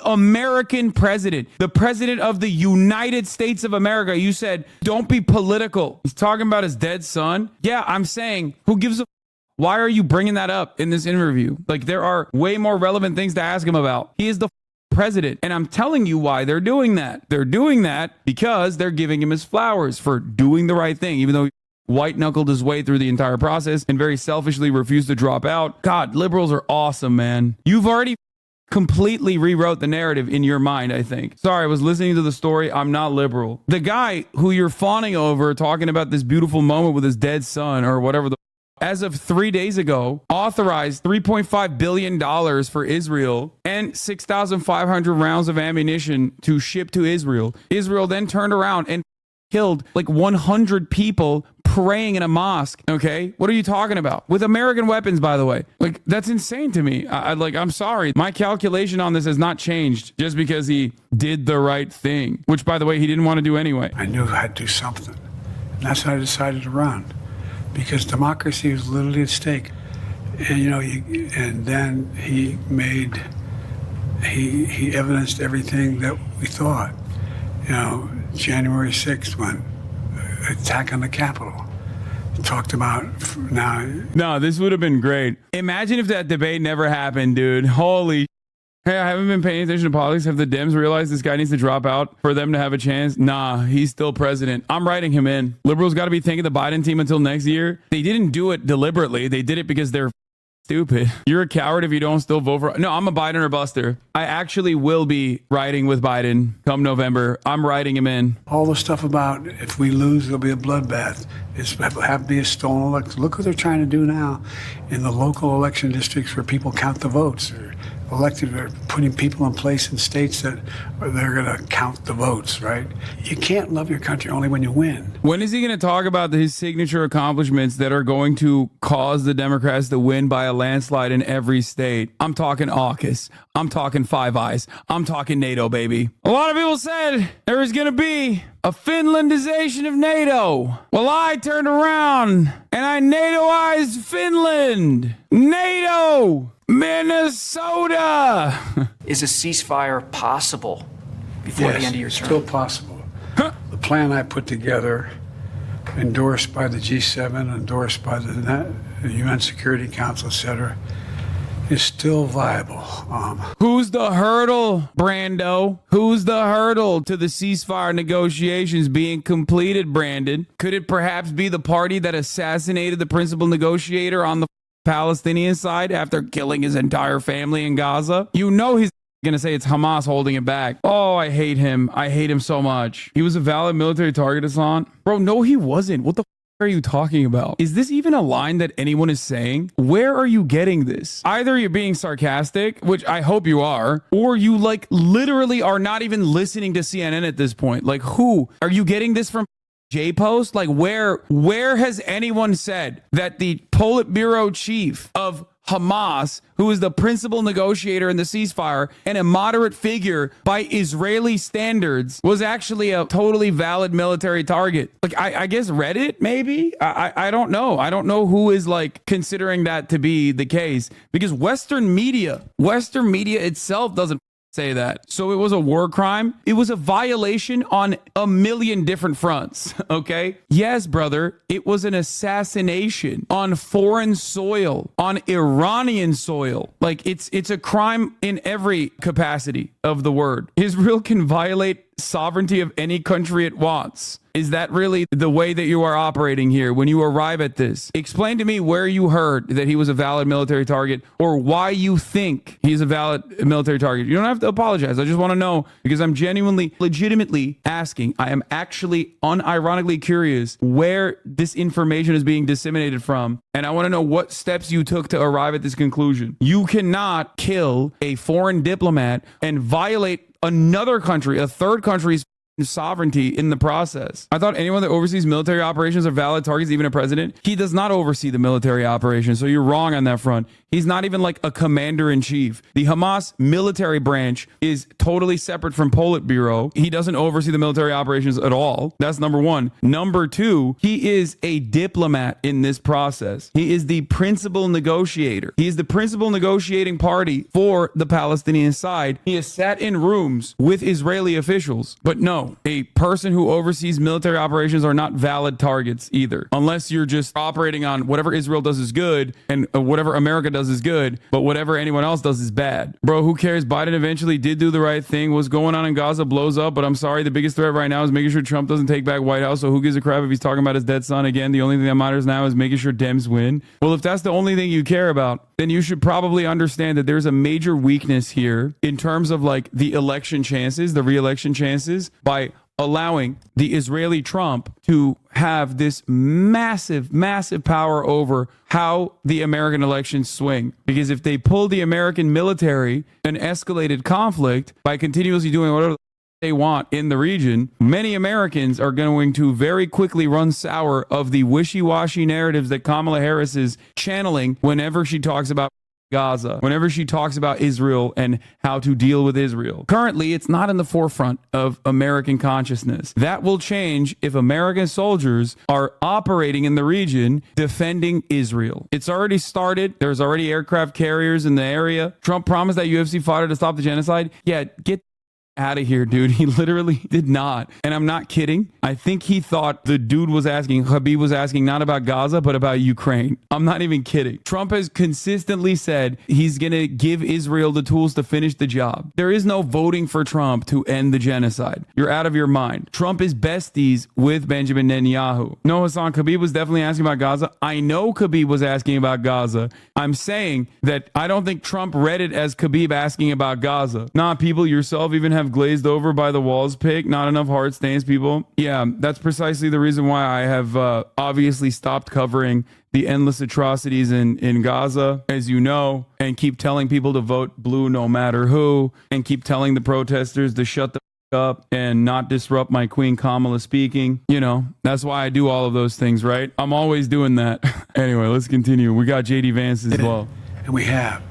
American president, the president of the United States of America. You said, don't be political. He's talking about his dead son. Yeah, I'm saying, who gives a why are you bringing that up in this interview? Like, there are way more relevant things to ask him about. He is the president. And I'm telling you why they're doing that. They're doing that because they're giving him his flowers for doing the right thing, even though he white knuckled his way through the entire process and very selfishly refused to drop out. God, liberals are awesome, man. You've already completely rewrote the narrative in your mind, I think. Sorry, I was listening to the story. I'm not liberal. The guy who you're fawning over, talking about this beautiful moment with his dead son or whatever the as of 3 days ago, authorized $3.5 billion for Israel and 6,500 rounds of ammunition to ship to Israel. Israel then turned around and killed like 100 people praying in a mosque. Okay, what are you talking about? With American weapons, by the way. Like, that's insane to me. I'm sorry. My calculation on this has not changed just because he did the right thing, which, by the way, he didn't want to do anyway. I knew I had to do something. And that's why I decided to run. Because democracy was literally at stake. And, you know, and then he evidenced everything that we thought. You know, January 6th, when attack on the Capitol. Talked about now. No, this would have been great. Imagine if that debate never happened, dude. Holy. Hey, I haven't been paying attention to politics. Have the Dems realized this guy needs to drop out for them to have a chance? Nah, he's still president. I'm writing him in. Liberals got to be thanking the Biden team until next year. They didn't do it deliberately. They did it because they're stupid. You're a coward if you don't still vote for... No, I'm a Biden or buster. I actually will be riding with Biden come November. I'm writing him in. All the stuff about if we lose, there'll be a bloodbath. It's have to be a stolen election. Look what they're trying to do now in the local election districts where people count the votes. Elected, they're putting people in place in states that they're going to count the votes, right? You can't love your country only when you win. When is he going to talk about his signature accomplishments that are going to cause the Democrats to win by a landslide in every state? I'm talking AUKUS. I'm talking Five Eyes. I'm talking NATO, baby. A lot of people said there was going to be a Finlandization of NATO. Well, I turned around and I NATOized Finland. NATO! Minnesota! Is a ceasefire possible before the end of your term? Still possible. The plan I put together, endorsed by the G7, endorsed by the UN Security Council, etc., is still viable. Who's the hurdle, Brando? Who's the hurdle to the ceasefire negotiations being completed, Brandon? Could it perhaps be the party that assassinated the principal negotiator on the Palestinian side after killing his entire family in Gaza? You know he's gonna say it's Hamas holding it back. Oh, I hate him. I hate him so much. He was a valid military target, Hassan. Bro, no, he wasn't. What the are you talking about? Is this even a line that anyone is saying? Where are you getting this? Either you're being sarcastic, which I hope you are, or you like literally are not even listening to CNN at this point. Like, who are you getting this from? J-Post? Like, where has anyone said that the Politburo chief of Hamas, who is the principal negotiator in the ceasefire and a moderate figure by Israeli standards, was actually a totally valid military target? Like, I guess Reddit, maybe? I don't know. I don't know who is like considering that to be the case, because Western media itself doesn't say that. So it was a war crime. It was a violation on a million different fronts. Okay. Yes, brother. It was an assassination on foreign soil, on Iranian soil. Like, it's a crime in every capacity of the word. Israel can violate sovereignty of any country it wants. Is that really the way that you are operating here when you arrive at this? Explain to me where you heard that he was a valid military target, or why you think he's a valid military target. You don't have to apologize. I just want to know, because I'm genuinely, legitimately asking. I am actually unironically curious where this information is being disseminated from. And I want to know what steps you took to arrive at this conclusion. You cannot kill a foreign diplomat and violate another country, a third country's sovereignty in the process. I thought anyone that oversees military operations are valid targets, even a president. He does not oversee the military operations, so you're wrong on that front. He's not even like a commander-in-chief. The Hamas military branch is totally separate from Politburo. He doesn't oversee the military operations at all. That's number one. Number two, he is a diplomat in this process. He is the principal negotiator. He is the principal negotiating party for the Palestinian side. He has sat in rooms with Israeli officials. But no, a person who oversees military operations are not valid targets either, unless you're just operating on whatever Israel does is good and whatever America does is good, but whatever anyone else does is bad. Bro, who cares? Biden eventually did do the right thing. What's going on in Gaza blows up, but I'm sorry, the biggest threat right now is making sure Trump doesn't take back White House, so who gives a crap if he's talking about his dead son again? The only thing that matters now is making sure Dems win. Well, if that's the only thing you care about, then you should probably understand that there's a major weakness here in terms of like the election chances, the re-election chances, by allowing the Israeli Trump to have this massive, massive power over how the American elections swing. Because if they pull the American military an escalated conflict by continuously doing whatever they want in the region, many Americans are going to very quickly run sour of the wishy-washy narratives that Kamala Harris is channeling whenever she talks about Gaza, whenever she talks about Israel and how to deal with Israel. Currently, it's not in the forefront of American consciousness. That will change if American soldiers are operating in the region defending Israel. It's already started. There's already aircraft carriers in the area. Trump promised that UFC fighter to stop the genocide. Yeah, get out of here, dude. He literally did not. And I'm not kidding. I think he thought the dude was asking, Habib was asking not about Gaza, but about Ukraine. I'm not even kidding. Trump has consistently said he's going to give Israel the tools to finish the job. There is no voting for Trump to end the genocide. You're out of your mind. Trump is besties with Benjamin Netanyahu. No, Hassan, Khabib was definitely asking about Gaza. I know Khabib was asking about Gaza. I'm saying that I don't think Trump read it as Khabib asking about Gaza. Nah, people, yourself even have glazed over by the walls pick. Not enough heart stains, people. Yeah, that's precisely the reason why I have obviously stopped covering the endless atrocities in Gaza, as you know, and keep telling people to vote blue no matter who, and keep telling the protesters to shut the up and not disrupt my Queen Kamala speaking. You know, that's why I do all of those things, right? I'm always doing that. Anyway, let's continue. We got JD Vance as well. And we have,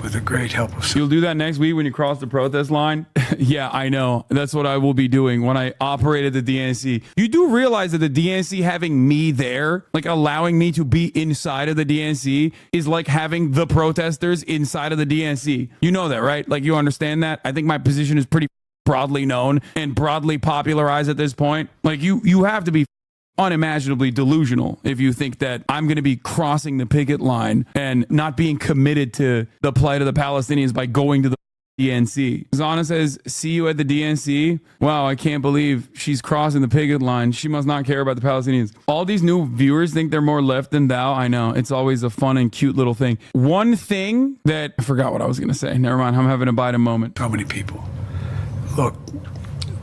with the great help of... You'll do that next week when you cross the protest line? Yeah, I know. That's what I will be doing when I operated the DNC. You do realize that the DNC having me there, like allowing me to be inside of the DNC, is like having the protesters inside of the DNC. You know that, right? Like, you understand that? I think my position is pretty broadly known and broadly popularized at this point. Like, you have to be unimaginably delusional if you think that I'm going to be crossing the picket line and not being committed to the plight of the Palestinians by going to the DNC. Zana says, see you at the DNC. Wow, I can't believe she's crossing the picket line. She must not care about the Palestinians. All these new viewers think they're more left than thou. I know. It's always a fun and cute little thing. One thing that I forgot what I was going to say. Never mind. I'm having a Biden moment. So many people. Look,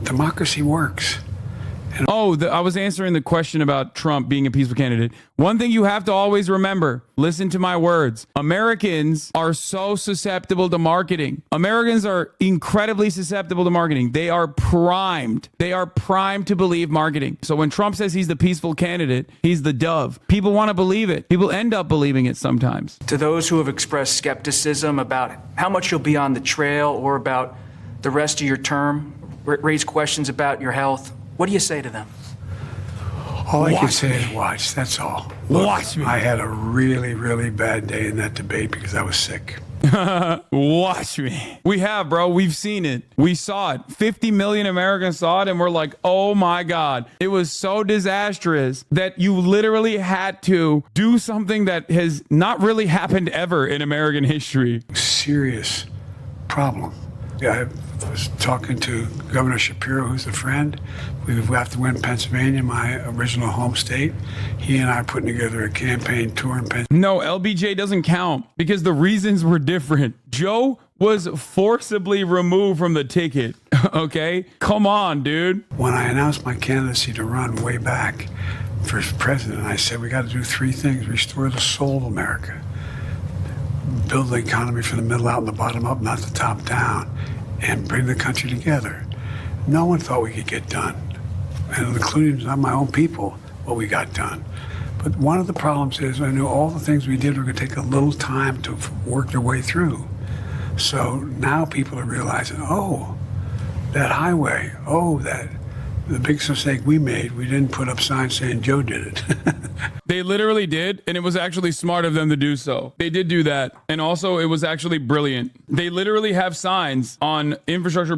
democracy works. I was answering the question about Trump being a peaceful candidate. One thing you have to always remember, listen to my words. Americans are so susceptible to marketing. Americans are incredibly susceptible to marketing. They are primed. They are primed to believe marketing. So when Trump says he's the peaceful candidate, he's the dove. People want to believe it. People end up believing it sometimes. To those who have expressed skepticism about how much you'll be on the trail or about the rest of your term, raise questions about your health, what do you say to them? All I can say is watch. That's all. Look, watch me. I had a really, really bad day in that debate because I was sick. Watch me. We have, bro. We've seen it. We saw it. 50 million Americans saw it, and we're like, oh my God. It was so disastrous that you literally had to do something that has not really happened ever in American history. Serious problem. I was talking to Governor Shapiro, who's a friend. We have to win Pennsylvania, my original home state. He and I are putting together a campaign tour in Pennsylvania. No, LBJ doesn't count because the reasons were different. Joe was forcibly removed from the ticket. Okay? Come on, dude. When I announced my candidacy to run way back for president, I said we got to do three things: restore the soul of America, build the economy from the middle out and the bottom up, not the top down, and bring the country together. No one thought we could get done, and including not my own people, what we got done. But one of the problems is I knew all the things we did were going to take a little time to work their way through. So now people are realizing, oh, that highway, the big mistake we made, we didn't put up signs saying Joe did it. They literally did, and it was actually smart of them to do so. They did do that, and also it was actually brilliant. They literally have signs on infrastructure